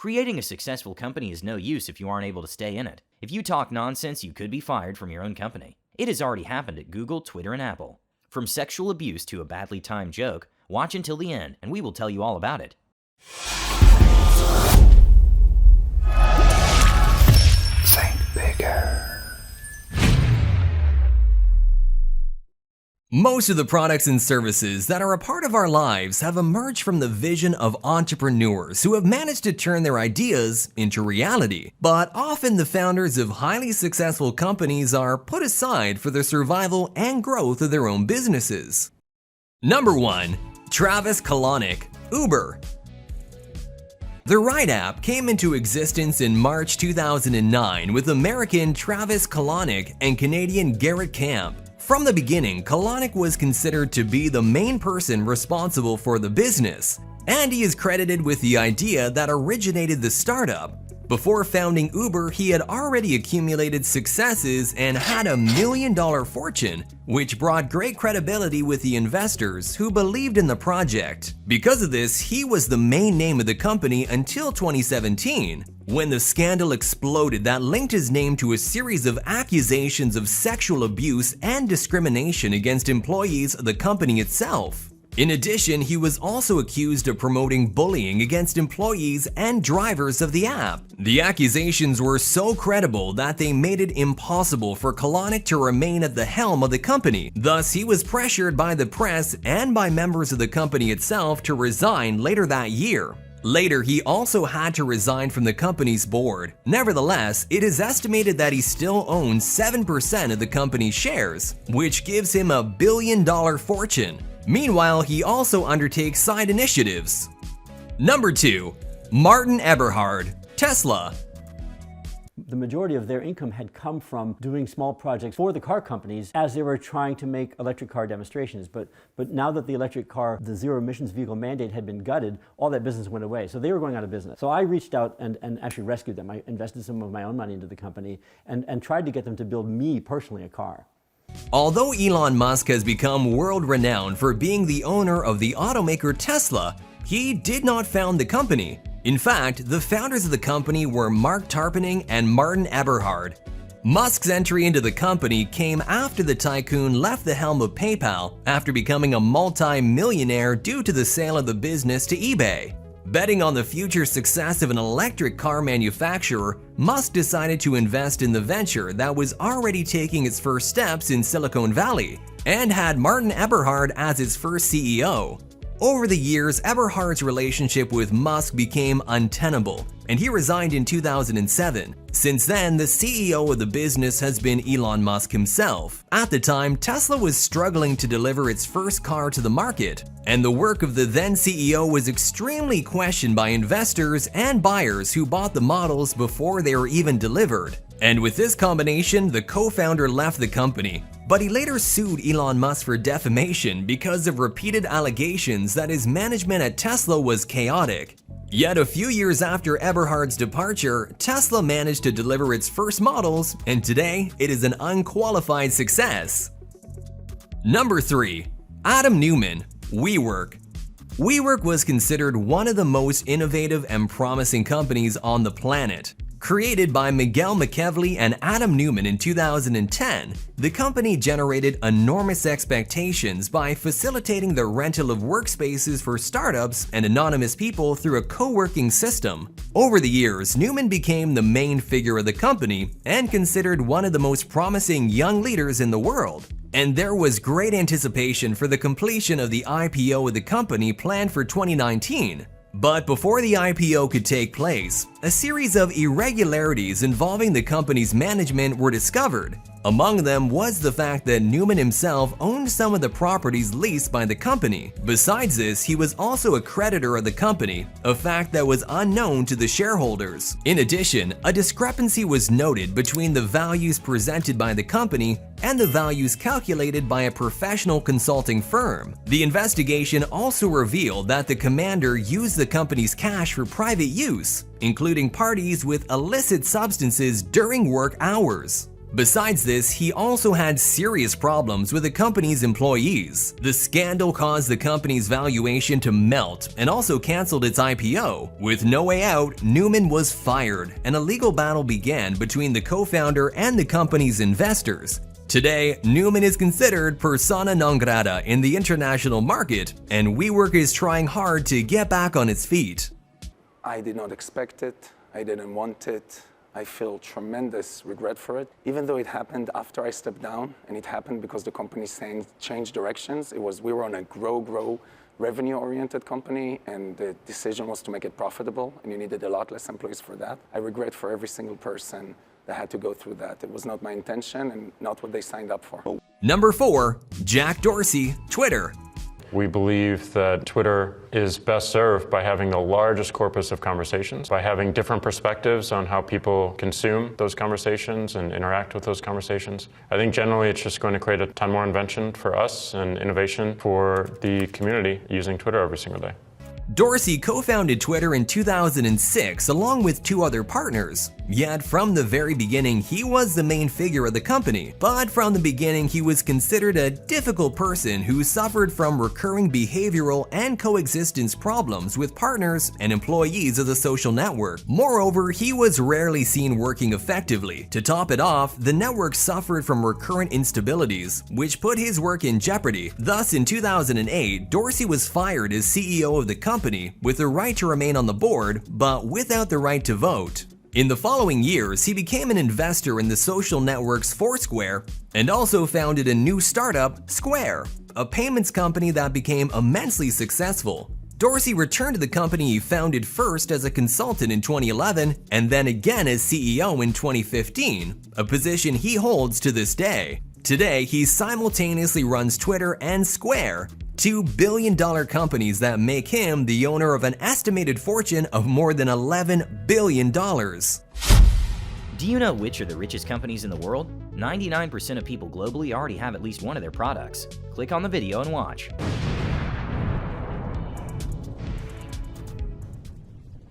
Creating a successful company is no use if you aren't able to stay in it. If you talk nonsense, you could be fired from your own company. It has already happened at Google, Twitter, and Apple. From sexual abuse to a badly timed joke, watch until the end and we will tell you all about it. Think bigger. Most of the products and services that are a part of our lives have emerged from the vision of entrepreneurs who have managed to turn their ideas into reality. But often the founders of highly successful companies are put aside for the survival and growth of their own businesses. Number 1. Travis Kalanick, Uber. The Ride app came into existence in March 2009 with American Travis Kalanick and Canadian Garrett Camp. From the beginning, Kalanick was considered to be the main person responsible for the business, and he is credited with the idea that originated the startup. Before founding Uber, he had already accumulated successes and had a $1 million fortune, which brought great credibility with the investors who believed in the project. Because of this, he was the main name of the company until 2017, when the scandal exploded that linked his name to a series of accusations of sexual abuse and discrimination against employees of the company itself. In addition, he was also accused of promoting bullying against employees and drivers of the app. The accusations were so credible that they made it impossible for Kalanick to remain at the helm of the company. Thus, he was pressured by the press and by members of the company itself to resign later that year. Later, he also had to resign from the company's board. Nevertheless, it is estimated that he still owns 7% of the company's shares, which gives him a $1 billion fortune. Meanwhile, he also undertakes side initiatives. Number 2. Martin Eberhard, Tesla. The majority of their income had come from doing small projects for the car companies as they were trying to make electric car demonstrations. But now that the electric car, the zero emissions vehicle mandate had been gutted, all that business went away. So they were going out of business. So I reached out and actually rescued them. I invested some of my own money into the company and tried to get them to build me personally a car. Although Elon Musk has become world-renowned for being the owner of the automaker Tesla, he did not found the company. In fact, the founders of the company were Mark Tarpenning and Martin Eberhard. Musk's entry into the company came after the tycoon left the helm of PayPal after becoming a multi-millionaire due to the sale of the business to eBay. Betting on the future success of an electric car manufacturer, Musk decided to invest in the venture that was already taking its first steps in Silicon Valley, and had Martin Eberhard as its first CEO. Over the years, Eberhard's relationship with Musk became untenable, and he resigned in 2007. Since then, the CEO of the business has been Elon Musk himself. At the time, Tesla was struggling to deliver its first car to the market, and the work of the then CEO was extremely questioned by investors and buyers who bought the models before they were even delivered. And with this combination, the co-founder left the company, but he later sued Elon Musk for defamation because of repeated allegations that his management at Tesla was chaotic. Yet a few years after Eberhard's departure, Tesla managed to deliver its first models, and today it is an unqualified success. Number 3. Adam Neumann, WeWork. WeWork was considered one of the most innovative and promising companies on the planet. Created by Miguel McKevely and Adam Neumann in 2010, the company generated enormous expectations by facilitating the rental of workspaces for startups and anonymous people through a co-working system. Over the years, Neumann became the main figure of the company and considered one of the most promising young leaders in the world. And there was great anticipation for the completion of the IPO of the company planned for 2019. But before the IPO could take place, a series of irregularities involving the company's management were discovered. Among them was the fact that Neumann himself owned some of the properties leased by the company. Besides this, he was also a creditor of the company, a fact that was unknown to the shareholders. In addition, a discrepancy was noted between the values presented by the company and the values calculated by a professional consulting firm. The investigation also revealed that the commander used the company's cash for private use, including parties with illicit substances during work hours. Besides this, he also had serious problems with the company's employees. The scandal caused the company's valuation to melt and also canceled its IPO. With no way out, Newman was fired, and a legal battle began between the co-founder and the company's investors. Today, Newman is considered persona non grata in the international market, and WeWork is trying hard to get back on its feet. I did not expect it. I didn't want it. I feel tremendous regret for it. Even though it happened after I stepped down, and it happened because the company changed directions. We were on a grow, revenue-oriented company, and the decision was to make it profitable, and you needed a lot less employees for that. I regret for every single person that had to go through that. It was not my intention and not what they signed up for. Number 4. Jack Dorsey, Twitter. We believe that Twitter is best served by having the largest corpus of conversations, by having different perspectives on how people consume those conversations and interact with those conversations. I think generally it's just going to create a ton more invention for us and innovation for the community using Twitter every single day. Dorsey co-founded Twitter in 2006 along with 2 other partners. Yet from the very beginning, he was the main figure of the company. But from the beginning, he was considered a difficult person who suffered from recurring behavioral and coexistence problems with partners and employees of the social network. Moreover, he was rarely seen working effectively. To top it off, the network suffered from recurrent instabilities, which put his work in jeopardy. Thus, in 2008, Dorsey was fired as CEO of the company with the right to remain on the board, but without the right to vote. In the following years, he became an investor in the social networks Foursquare and also founded a new startup, Square, a payments company that became immensely successful. Dorsey returned to the company he founded first as a consultant in 2011 and then again as CEO in 2015, a position he holds to this day. Today, he simultaneously runs Twitter and Square, 2 billion-dollar companies that make him the owner of an estimated fortune of more than $11 billion. Do you know which are the richest companies in the world? 99% of people globally already have at least one of their products. Click on the video and watch.